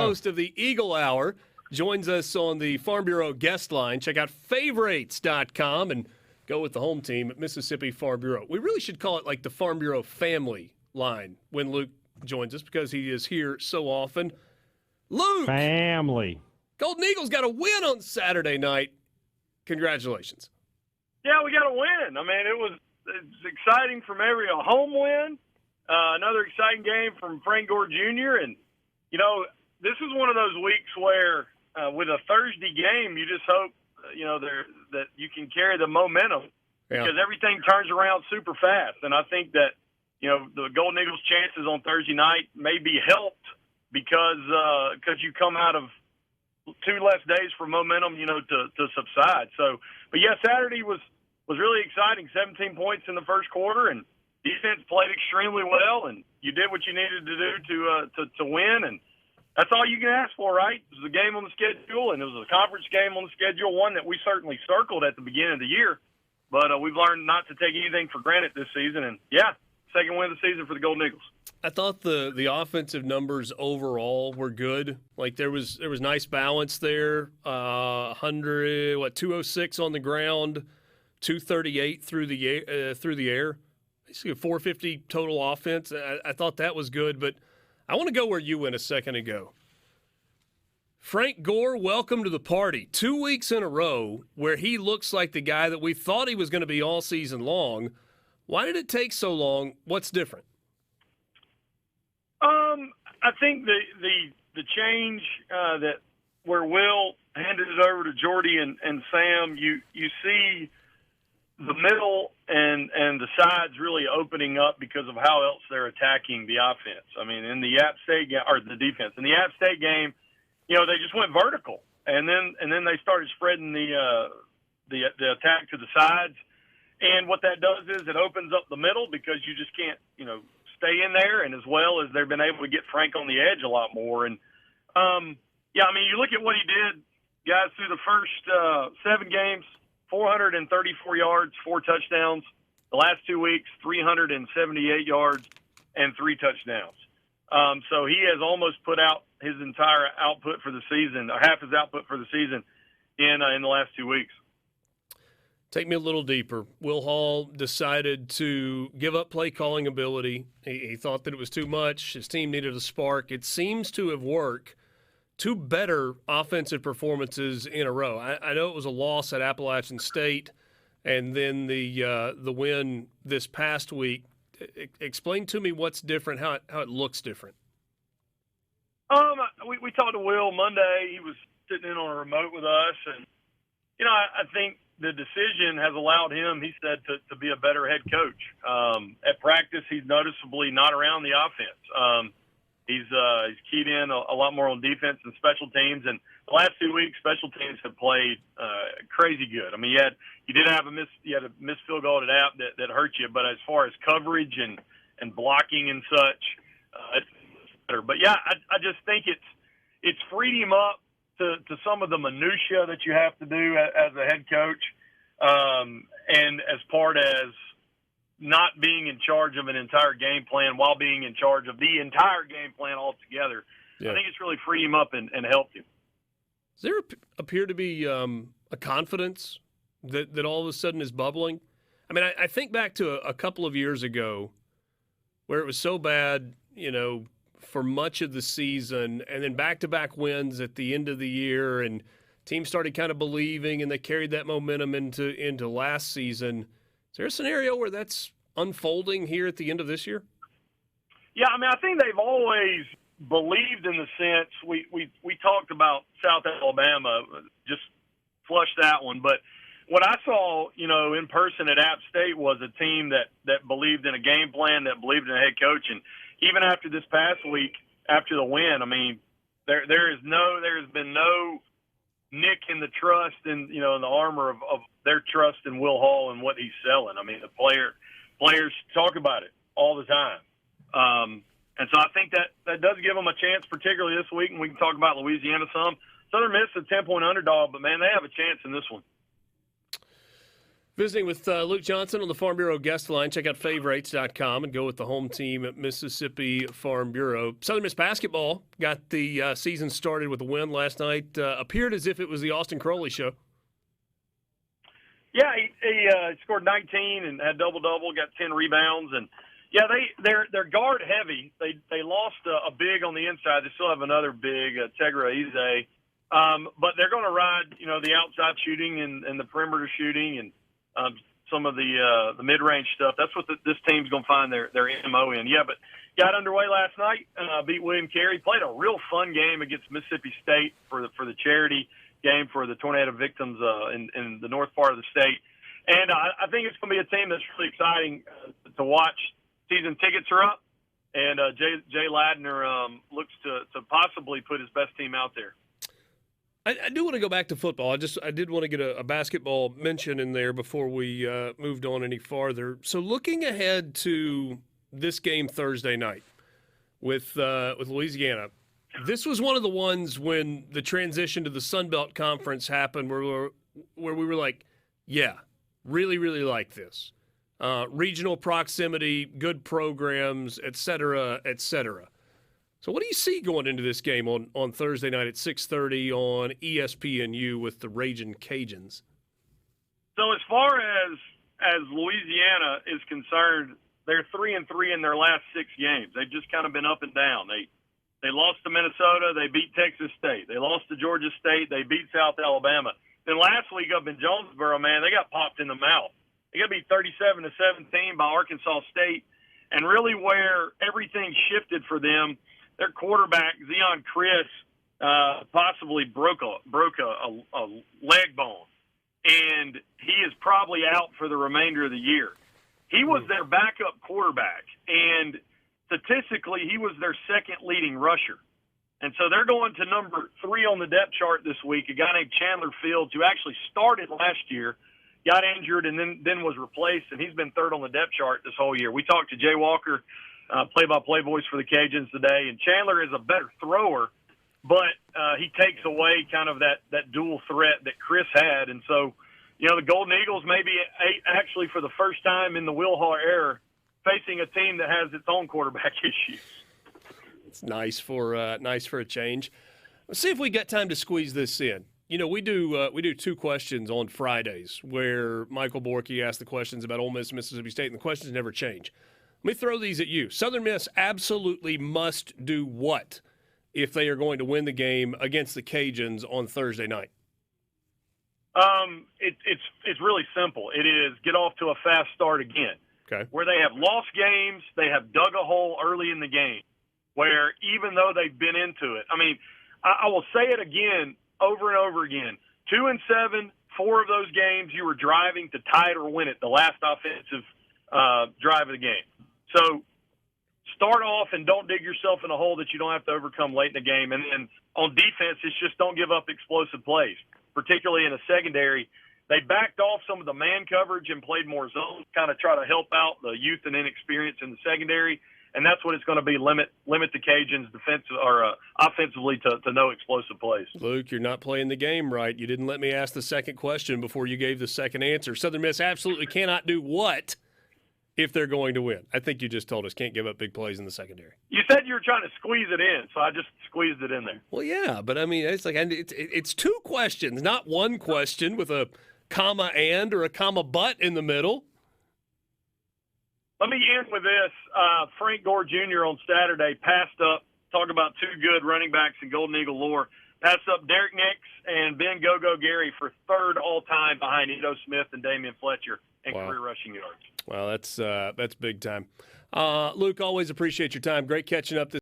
Host of the Eagle Hour, joins us on the Farm Bureau guest line. Check out favorites.com and go with the home team at Mississippi Farm Bureau. We really should call it like the Farm Bureau family line when Luke joins us because he is here so often. Luke! Family. Golden Eagles got a win on Saturday night. Congratulations. Yeah, we got a win. I mean, it's exciting from a home win. Another exciting game from Frank Gore Jr. And, you know, this is one of those weeks where with a Thursday game, you just hope, that you can carry the momentum because everything turns around super fast. And I think that, the Golden Eagles' chances on Thursday night may be helped because you come out of 2 less days for momentum, to subside. So, but yeah, Saturday was really exciting. 17 points in the first quarter, and defense played extremely well, and you did what you needed to do to win, and that's all you can ask for, right? It was a game on the schedule, and it was a conference game on the schedule, one that we certainly circled at the beginning of the year, but we've learned not to take anything for granted this season, and yeah, second win of the season for the Golden Eagles. I thought the offensive numbers overall were good. Like there was nice balance there. 206 on the ground, 238 through the air. Basically a 450 total offense. I thought that was good, but I want to go where you went a second ago. Frank Gore, welcome to the party. 2 weeks in a row where he looks like the guy that we thought he was going to be all season long. Why did it take so long? What's different? I think the change that where Will handed it over to Jordy and Sam, you see the middle and the sides really opening up because of how else they're attacking the offense. I mean, in the App State game, or the defense in the App State game, they just went vertical, and then they started spreading the attack to the sides. And what that does is it opens up the middle because you just can't, stay in there. And as well as they've been able to get Frank on the edge a lot more. And, you look at what he did, guys, through the first 7 games, 434 yards, 4 touchdowns. The last 2 weeks, 378 yards and 3 touchdowns. So he has almost put out his entire output for the season, or half his output for the season in the last 2 weeks. Take me a little deeper. Will Hall decided to give up play calling ability. He thought that it was too much. His team needed a spark. It seems to have worked. 2 better offensive performances in a row. I know it was a loss at Appalachian State, and then the win this past week. Explain to me what's different, how it looks different. We talked to Will Monday. He was sitting in on a remote with us, and I think the decision has allowed him, he said, to be a better head coach. At practice, he's noticeably not around the offense. He's keyed in a lot more on defense and special teams. And the last 2 weeks, special teams have played crazy good. I mean, you did have a missed field goal at App that hurt you, but as far as coverage and blocking and such, it's better. But yeah, I just think it's freed him up to some of the minutia that you have to do as a head coach, and as part as not being in charge of an entire game plan while being in charge of the entire game plan altogether. Yeah. I think it's really freed him up and helped him. Does there appear to be a confidence that all of a sudden is bubbling? I mean, I think back to a couple of years ago where it was so bad, for much of the season, and then back-to-back wins at the end of the year, and teams started kind of believing, and they carried that momentum into last season. Is there a scenario where that's unfolding here at the end of this year? Yeah, I mean, I think they've always believed in the sense we talked about South Alabama, just flush that one, but what I saw, in person at App State was a team that believed in a game plan, that believed in a head coach, and even after this past week, after the win, I mean, there has been no nick in the trust and in the armor of their trust in Will Hall and what he's selling. I mean, the players talk about it all the time, and so I think that does give them a chance, particularly this week. And we can talk about Louisiana some. Southern Miss is a 10-point underdog, but man, they have a chance in this one. Visiting with Luke Johnson on the Farm Bureau guest line. Check out favorites.com and go with the home team at Mississippi Farm Bureau. Southern Miss basketball got the season started with a win last night. Appeared as if it was the Austin Crowley show. Yeah, he scored 19 and had double-double, got 10 rebounds. And, yeah, they're guard heavy. They lost a big on the inside. They still have another big, Tegra Ize. But they're going to ride, the outside shooting and the perimeter shooting and some of the mid-range stuff. That's what this team's going to find their MO in. Yeah, but got underway last night, beat William Carey, played a real fun game against Mississippi State for the charity game for the tornado victims in the north part of the state. And I think it's going to be a team that's really exciting to watch. Season tickets are up, and Jay Ladner looks to possibly put his best team out there. I do want to go back to football. I did want to get a basketball mention in there before we moved on any farther. So looking ahead to this game Thursday night with Louisiana, this was one of the ones when the transition to the Sun Belt Conference happened where we were like, yeah, really, really like this. Regional proximity, good programs, et cetera, et cetera. So what do you see going into this game on Thursday night at 6:30 on ESPNU with the Ragin' Cajuns? So as far as Louisiana is concerned, they're 3-3 in their last 6 games. They've just kind of been up and down. They lost to Minnesota. They beat Texas State. They lost to Georgia State. They beat South Alabama. Then last week up in Jonesboro, man, they got popped in the mouth. They got beat 37-17 by Arkansas State. And really where everything shifted for them, their quarterback, Zion Chris, possibly broke a leg bone. And he is probably out for the remainder of the year. He was their backup quarterback. And statistically, he was their second leading rusher. And so they're going to number 3 on the depth chart this week, a guy named Chandler Fields, who actually started last year, got injured, and then was replaced, and he's been 3rd on the depth chart this whole year. We talked to Jay Walker, play-by-play voice for the Cajuns today, and Chandler is a better thrower, but he takes away kind of that dual threat that Chris had. And so, the Golden Eagles maybe actually for the first time in the Will Hall era facing a team that has its own quarterback issues. It's nice for a change. Let's see if we got time to squeeze this in. We do 2 questions on Fridays where Michael Borky asks the questions about Ole Miss, Mississippi State, and the questions never change. Let me throw these at you. Southern Miss absolutely must do what if they are going to win the game against the Cajuns on Thursday night? It's really simple. It is get off to a fast start again. Okay. Where they have lost games, they have dug a hole early in the game. Where even though they've been into it, I will say it again, over and over again. 2-7, 4 of those games you were driving to tie it or win it. The last offensive drive of the game. So start off and don't dig yourself in a hole that you don't have to overcome late in the game. And then on defense, it's just don't give up explosive plays, particularly in a secondary. They backed off some of the man coverage and played more zone, kind of try to help out the youth and inexperience in the secondary. And that's what it's going to be, limit the Cajuns defensive or offensively to no explosive plays. Luke, you're not playing the game right. You didn't let me ask the second question before you gave the second answer. Southern Miss absolutely cannot do what if they're going to win? I think you just told us can't give up big plays in the secondary. You said you were trying to squeeze it in, so I just squeezed it in there. Well, yeah, but it's like it's 2 questions, not 1 question with a comma and or a comma but in the middle. Let me end with this. Frank Gore Jr. on Saturday passed up, talk about 2 good running backs in Golden Eagle lore, passed up Derek Nix and Ben Go-Go Gary for 3rd all-time behind Edo Smith and Damian Fletcher in career rushing yards. Well, that's big time. Luke, always appreciate your time. Great catching up this